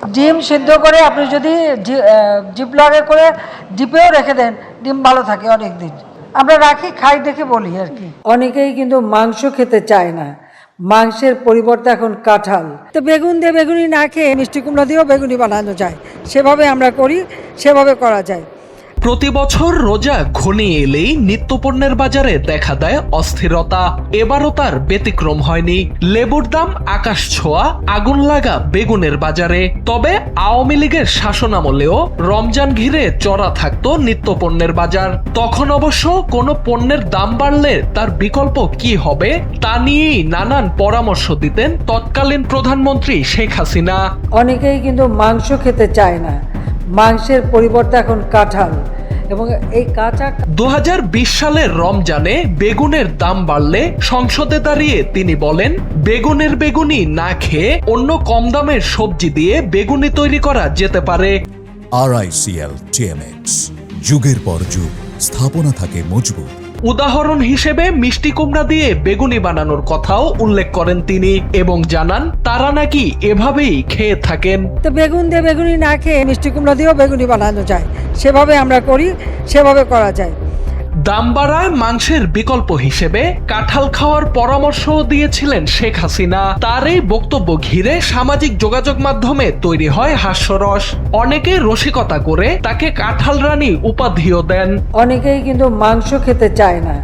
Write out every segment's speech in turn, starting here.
ডিম সিদ্ধ করে আপনি যদি জিপলকে করে ডিপেও রেখে দেন, ডিম ভালো থাকে অনেক দিন। আমরা রাখি, খাই দেখে বলি আর কি। অনেকেই কিন্তু মাংস খেতে চায় না, মাংসের পরিবর্তে এখন কাঁঠাল। তো বেগুন দিয়ে বেগুনি না খেয়ে মিষ্টি কুমড়া দিয়েও বেগুনি বানানো যায়, সেভাবে আমরা করি, সেভাবে করা যায়। প্রতি বছর রোজা ঘনিয়ে এলেই নিত্যপণ্যের বাজারে দেখা দেয় অস্থিরতা। এবারও তার ব্যতিক্রম হয়নি। লেবুর দাম আকাশ ছোঁয়া, আগুন লাগা বেগুনের বাজারে। তবে আওয়ামী লীগের শাসনামলেও রমজান ঘিরে চড়া থাকতো নিত্যপণ্যের বাজার। তখন অবশ্য কোনো পণ্যের দাম বাড়লে তার বিকল্প কি হবে তা নিয়েই নানান পরামর্শ দিতেন তৎকালীন প্রধানমন্ত্রী শেখ হাসিনা। অনেকেই কিন্তু মাংস খেতে চায় না, মাংসের পরিবর্তে এখন কাঁঠাল। এবং এই কাঁচা 2020 সালের রমজানে বেগুনের দাম বাড়লে সংসদে দাঁড়িয়ে তিনি বলেন, বেগুনের বেগুনি না খেয়ে অন্য কম দামের সবজি দিয়ে বেগুনি তৈরি করা যেতে পারে। RICL TMX, যুগের পর যুগ স্থাপনা থাকে মজবুত। উদাহরণ হিসেবে মিষ্টি কুমড়া দিয়ে বেগুনি বানানোর কথাও উল্লেখ করেন তিনি এবং জানান তারা নাকি এভাবেই খেয়ে থাকেন। তো বেগুন দিয়ে বেগুনি না খেয়ে মিষ্টি কুমড়া দিয়েও বেগুনি বানানো যায়, সেভাবে আমরা করি, সেভাবে করা যায়। দাম বাড়ায় মাংসের বিকল্প হিসেবে কাঁঠাল খাওয়ার পরামর্শ দিয়েছিলেন শেখ হাসিনা। তার এই বক্তব্য ঘিরে সামাজিক যোগাযোগ মাধ্যমে তৈরি হয় হাস্যরস। অনেকে রসিকতা করে তাকে কাঁঠাল রানী উপাধিও দেন। অনেকেই কিন্তু মাংস খেতে চায় না,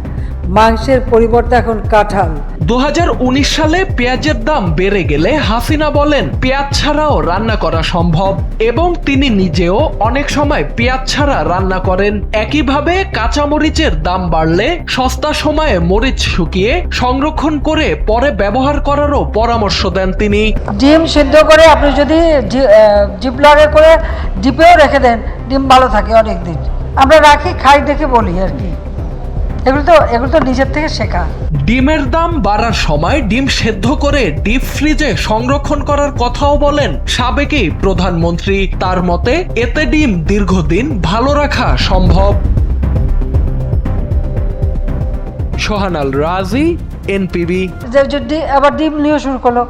মাংসের পরিবর্তে এখন কাঁঠাল। 2019 সালে পেঁয়াজের দাম বেড়ে গেলে হাসিনা বলেন পেঁয়াজ ছাড়াও রান্না করা সম্ভব এবং তিনি নিজেও অনেক সময় পেঁয়াজ ছাড়া রান্না করেন। একইভাবে কাঁচামরিচের দাম বাড়লে সস্তা সময়ে মরিচ শুকিয়ে সংরক্ষণ করে পরে ব্যবহার করারও পরামর্শ দেন তিনি। ডিম সিদ্ধ করে আপনি যদি জিপলকে করে ডিপেও রেখে দেন, ডিম ভালো থাকে অনেক দিন। আমরা রাখি, খাই দেখে বলি আর কি। এগুলো তো নিজের থেকে শেখা। ডিমের দাম বাড়ার সময় ডিম সেদ্ধ করে ডিপ ফ্রিজে সংরক্ষণ করার কথাও বলেন সাবেক এই প্রধানমন্ত্রী। তার মতে এতে ডিম দীর্ঘদিন ভালো রাখা সম্ভব। সোহানাল রাজি, NPB। আবার ডিম নিয়ে শুরু করলো,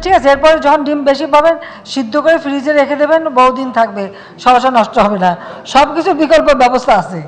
ঠিক আছে, এরপরে যখন ডিম বেশি পাবেন সিদ্ধ করে ফ্রিজে রেখে দেবেন, বহুদিন থাকবে, সরাসরি নষ্ট হবে না। সবকিছু বিকল্প ব্যবস্থা আছে।